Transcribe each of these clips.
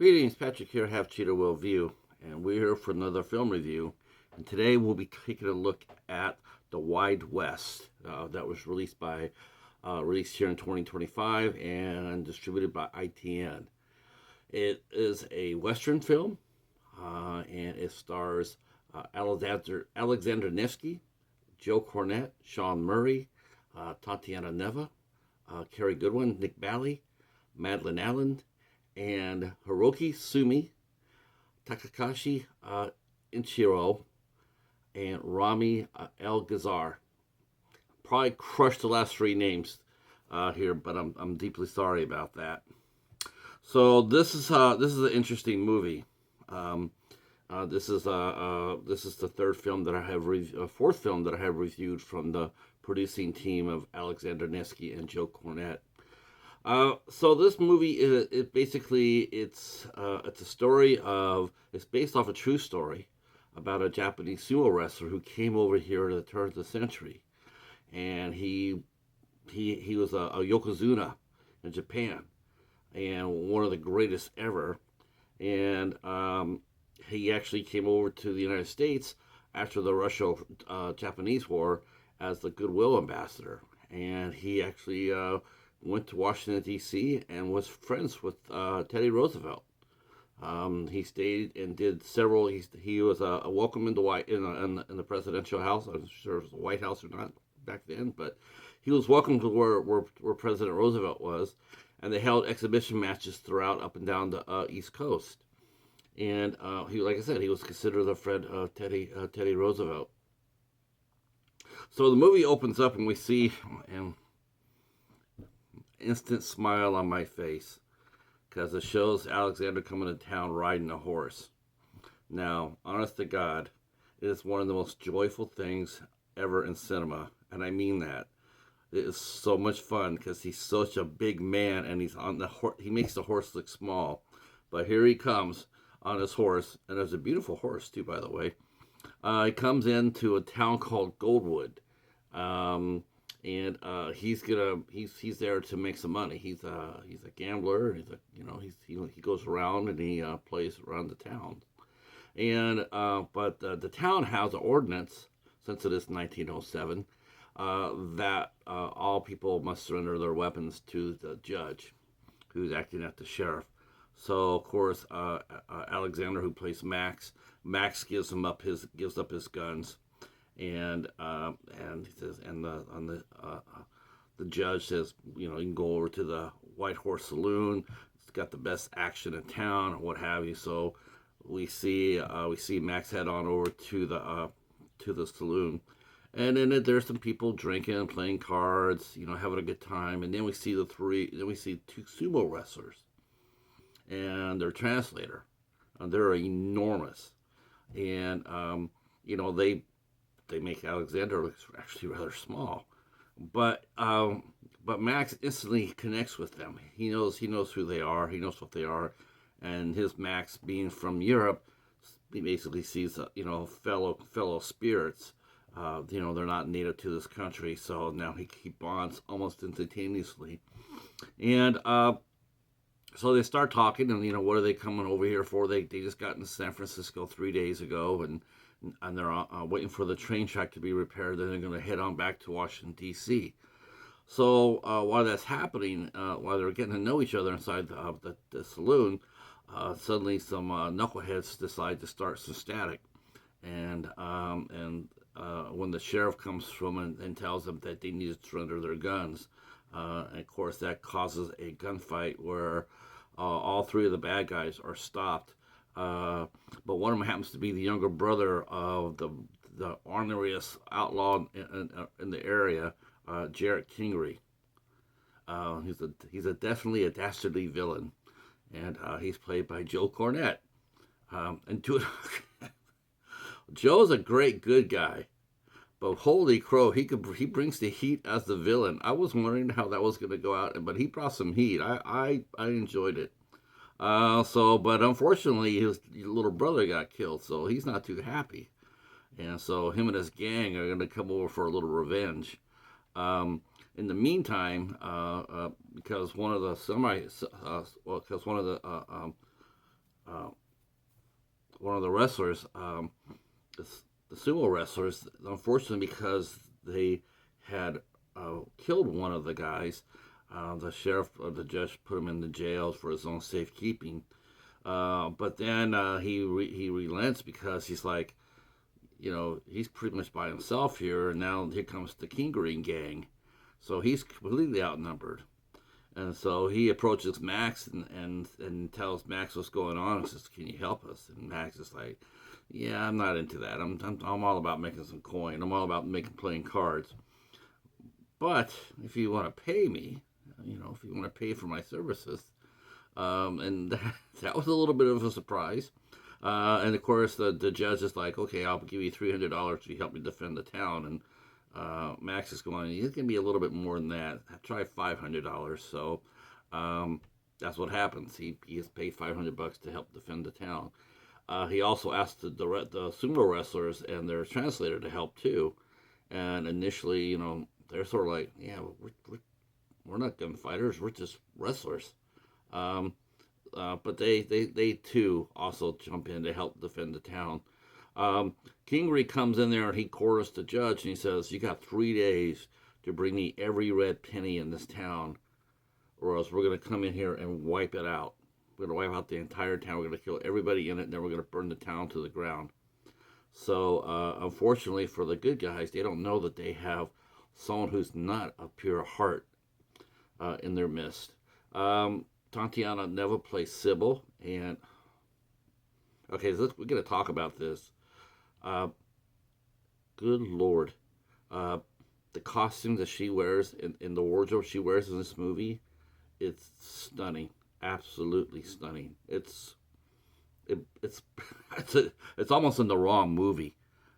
Greetings, Patrick here, Half Cheetah Will View, and we're here for another film review. And today we'll be taking a look at The Wide West, that was released here in 2025 and distributed by ITN. It is a Western film, and it stars Alexander Nevsky, Joe Cornet, Sean Murray, Tatiana Neva, Carrie Goodwin, Nick Bally, Madeline Allen, and Hiroki Sumi, Takakashi Inchiro, and Rami El Ghazar. Probably crushed the last three names here, but I'm deeply sorry about that. So this is an interesting movie. This is the fourth film that I have reviewed from the producing team of Alexander Nevsky and Joe Cornet. So this movie it's a story of it's based off a true story about a Japanese sumo wrestler who came over here at the turn of the century, and he was a yokozuna in Japan, and one of the greatest ever. And he actually came over to the United States after the Russo-Japanese War as the Goodwill ambassador, and he actually went to Washington D.C. and was friends with Teddy Roosevelt. He stayed and did several. He was a welcome in in the presidential house. I'm not sure if it was the White House or not back then, but he was welcome to where President Roosevelt was, and they held exhibition matches throughout up and down the East Coast. And like I said, he was considered a friend of Teddy Roosevelt. So the movie opens up and we see and instant smile on my face because it shows Alexander coming to town riding a horse. Now, honest to God, it is one of the most joyful things ever in cinema, and I mean that. It is so much fun because he's such a big man, and he's on the horse. He makes the horse look small, but here he comes on his horse, and it's a beautiful horse too, by the way. He comes into a town called Goldwood. And he's there to make some money. He's a gambler. He goes around and he plays around the town. And but the town has an ordinance, since it is 1907, that all people must surrender their weapons to the judge, who's acting as the sheriff. So of course Alexander, who plays Max gives up his guns, and he says, and the judge says, you can go over to the White Horse Saloon. It's got the best action in town, or what have you. So we see Max head on over to the saloon, and then there's some people drinking, playing cards, having a good time. And then we see two sumo wrestlers and their translator, and they're enormous, and they make Alexander look actually rather small, but Max instantly connects with them. He knows who they are. He knows what they are, and his Max, being from Europe, he basically sees fellow spirits. They're not native to this country, so now he bonds almost instantaneously, and so they start talking, and what are they coming over here for? They just got into San Francisco 3 days ago, and they're waiting for the train track to be repaired. Then they're going to head on back to Washington D.C. So while that's happening, while they're getting to know each other inside the saloon, suddenly some knuckleheads decide to start some static, and when the sheriff comes from and tells them that they need to surrender their guns, and of course that causes a gunfight where all three of the bad guys are stopped. But one of them happens to be the younger brother of the orneriest outlaw in the area, Jarrett Kingery. He's definitely a dastardly villain, and he's played by Joe Cornet. Joe's a great good guy, but holy crow, he brings the heat as the villain. I was wondering how that was going to go out, but he brought some heat. I enjoyed it. But unfortunately, his little brother got killed, so he's not too happy. And so him and his gang are going to come over for a little revenge. In the meantime, because one of the uh, one of the wrestlers, the, the sumo wrestlers, unfortunately, because they had killed one of the guys, the sheriff or the judge put him in the jail for his own safekeeping. But then he relents because he's like, he's pretty much by himself here, and now here comes the King Green gang, so he's completely outnumbered. And so he approaches Max and tells Max what's going on and says, "Can you help us?" And Max is like, "Yeah, I'm not into that. I'm all about making some coin. I'm all about playing cards. But if you want to pay me, if you want to pay for my services," and that was a little bit of a surprise. And of course, the judge is like, "Okay, I'll give you $300 if you help me defend the town." And Max is going, "It can be a little bit more than that. Try $500." So that's what happens. He is paid $500 to help defend the town. He also asked the sumo wrestlers and their translator to help too. And initially, they're sort of like, "Yeah, we're not gunfighters. We're just wrestlers." Um, but they too also jump in to help defend the town. Kingery comes in there and he quarters the judge and he says, "You got 3 days to bring me every red penny in this town, or else we're going to come in here and wipe it out. We're going to wipe out the entire town. We're going to kill everybody in it, and then we're going to burn the town to the ground." So, unfortunately for the good guys, they don't know that they have someone who's not a pure heart in their midst. Tatiana Neva plays Sybil, and okay, so we're going to talk about this. Uh, Good Lord. Uh, the costume that she wears in the wardrobe she wears in this movie, it's stunning. Absolutely stunning. It's it's almost in the wrong movie.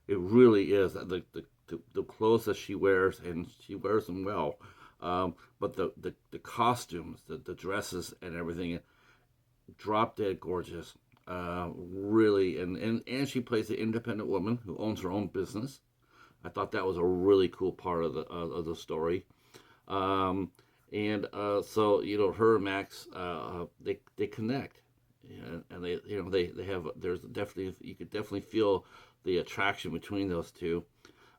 It really is. The clothes that she wears, and she wears them well. But the costumes, the dresses, and everything, drop dead gorgeous. Really, and she plays an independent woman who owns her own business. I thought that was a really cool part of the story. Um, and so her and Max, they connect, and they have, there's definitely, you could definitely feel the attraction between those two.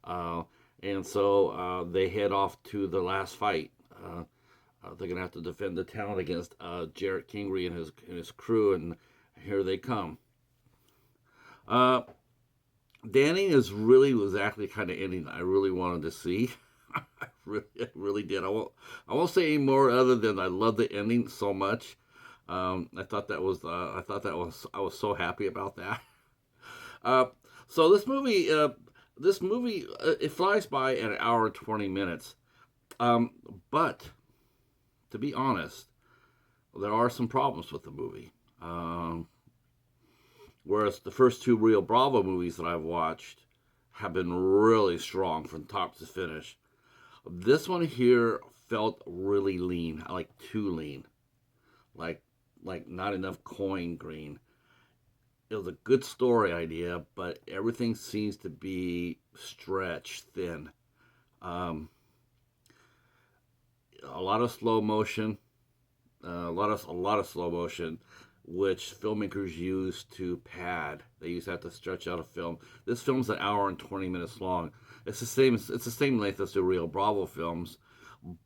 Uh, and so they head off to the last fight. They're gonna have to defend the town against Jarrett Kingery and his crew, and here they come. Uh, Danny is really was actually kind of ending I really wanted to see. I really did. I won't say any more other than I love the ending so much. I was so happy about that. Uh, so this movie, it flies by at an hour and 20 minutes. Um, but to be honest, there are some problems with the movie. Whereas the first two Rio Bravo movies that I've watched have been really strong from top to finish. This one here felt really lean, like too lean, like not enough coin green. It was a good story idea, but everything seems to be stretched thin. Um, a lot of slow motion, a lot of slow motion, which filmmakers use to pad. They use that to stretch out a film. This film's an hour and 20 minutes long. It's the same. It's the same length as the Rio Bravo films,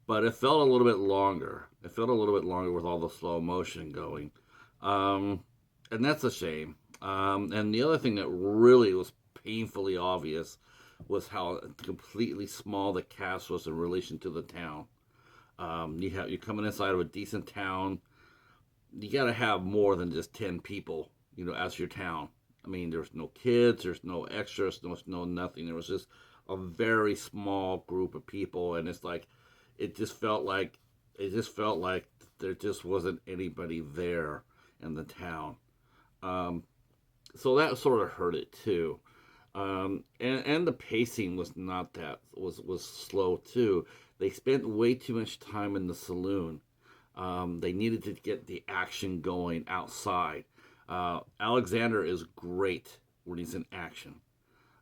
but it felt a little bit longer. It felt a little bit longer with all the slow motion going, um, and that's a shame. And the other thing that really was painfully obvious was how completely small the cast was in relation to the town. You're coming inside of a decent town. You got to have more than just 10 people, as your town. I mean, there's no kids, there's no extras, no nothing. There was just a very small group of people, and it's like, it just felt like, it just felt like there just wasn't anybody there in the town. Um, so that sort of hurt it too. And the pacing was not that was slow too. They spent way too much time in the saloon. They needed to get the action going outside. Alexander is great when he's in action.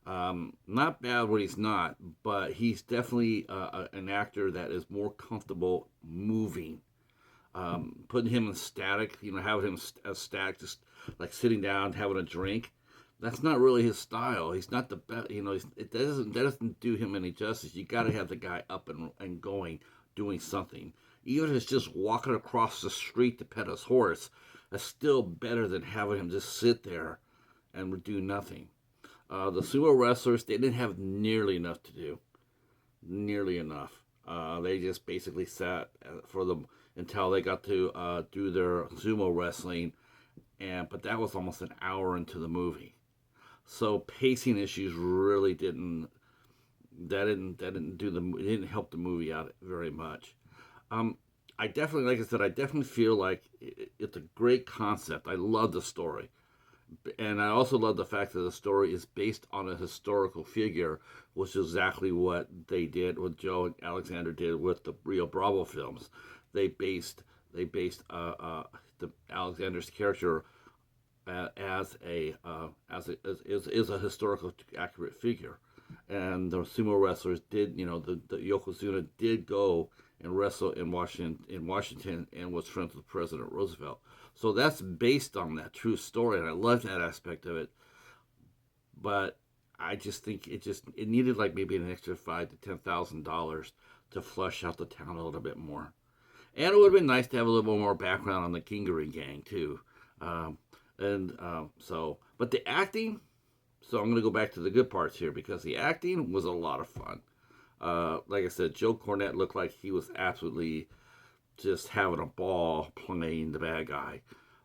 Not bad when he's not, but he's definitely an actor that is more comfortable moving. putting him in static, having him static, just like sitting down, having a drink. That's not really his style. He's not the best, that doesn't do him any justice. You got to have the guy up and going, doing something. Even if it's just walking across the street to pet his horse, that's still better than having him just sit there and do nothing. The sumo wrestlers, they didn't have nearly enough to do. Nearly enough. They just basically sat for them until they got to do their sumo wrestling, but that was almost an hour into the movie. So pacing issues really didn't help the movie out very much. I definitely, like I said, I definitely feel like it's a great concept. I love the story. And I also love the fact that the story is based on a historical figure, which is exactly what they did, what Joe and Alexander did with the Rio Bravo films. They based the Alexander's character as a historical accurate figure, and the sumo wrestlers did, the Yokozuna did go and wrestle in Washington, and was friends with President Roosevelt. So that's based on that true story, and I love that aspect of it. But I just think it needed like maybe an extra $5,000 to $10,000 to flush out the town a little bit more. And it would have been nice to have a little more background on the Kingery gang too. Um, but the acting. So I'm going to go back to the good parts here, because the acting was a lot of fun. Like I said, Joe Cornet looked like he was absolutely just having a ball playing the bad guy.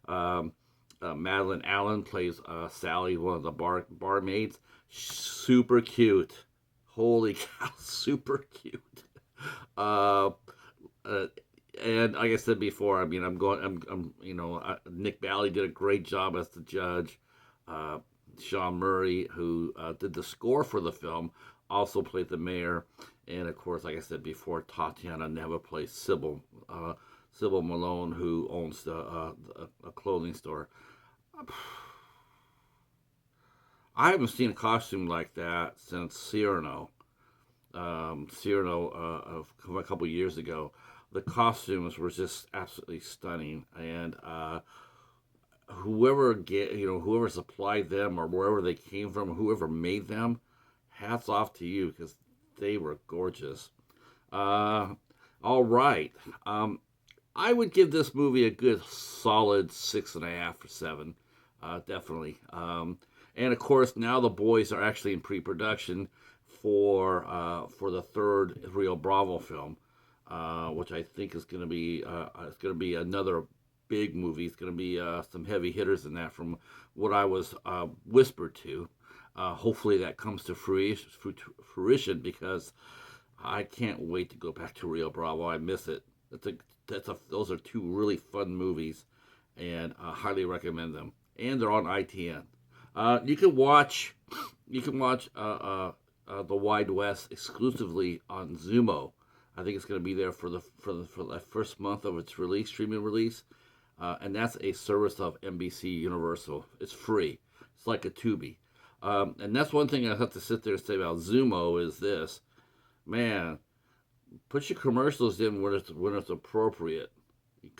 Um, Madeline Allen plays Sally, one of the barmaids. Super cute. Holy cow, super cute. Uh, uh, and like I said before, I mean, Nick Bally did a great job as the judge. Uh, Sean Murray, who did the score for the film, also played the mayor. And of course, like I said before, Tatiana Neva plays Sybil Malone, who owns a clothing store. I haven't seen a costume like that since Cyrano. A couple years ago. The costumes were just absolutely stunning, and whoever supplied them, or wherever they came from, whoever made them, hats off to you, because they were gorgeous. Uh, all right. I would give this movie a good solid 6.5 or 7. Definitely. And of course, now the boys are actually in pre-production for the third Rio Bravo film, which I think is going to be another big movie. It's going to be some heavy hitters in that, from what I was whispered to. Hopefully that comes to fruition, because I can't wait to go back to Rio Bravo. I miss it. Those are two really fun movies, and I highly recommend them. And they're on ITN. You can watch the Wide West exclusively on Zumo. I think it's going to be there for the first month of its streaming release, and that's a service of NBC Universal. It's free. It's like a Tubi. And that's one thing I have to sit there and say about Zumo is this, man, put your commercials in when it's appropriate.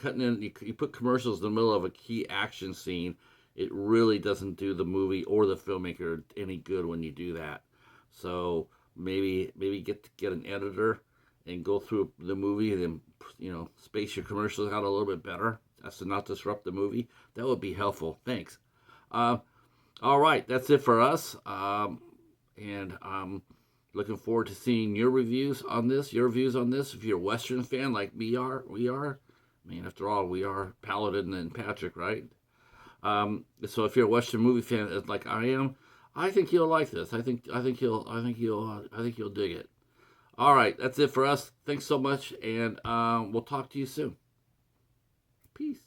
You put commercials in the middle of a key action scene, it really doesn't do the movie or the filmmaker any good when you do that. So maybe get an editor and go through the movie, and then space your commercials out a little bit better, as to not disrupt the movie. That would be helpful. Thanks. Uh, all right, that's it for us. And looking forward to seeing your views on this. If you're a Western fan like we are. I mean, after all, we are Paladin and Patrick, right? So if you're a Western movie fan like I am, I think you'll like this. I think you'll dig it. All right, that's it for us. Thanks so much, and we'll talk to you soon. Peace.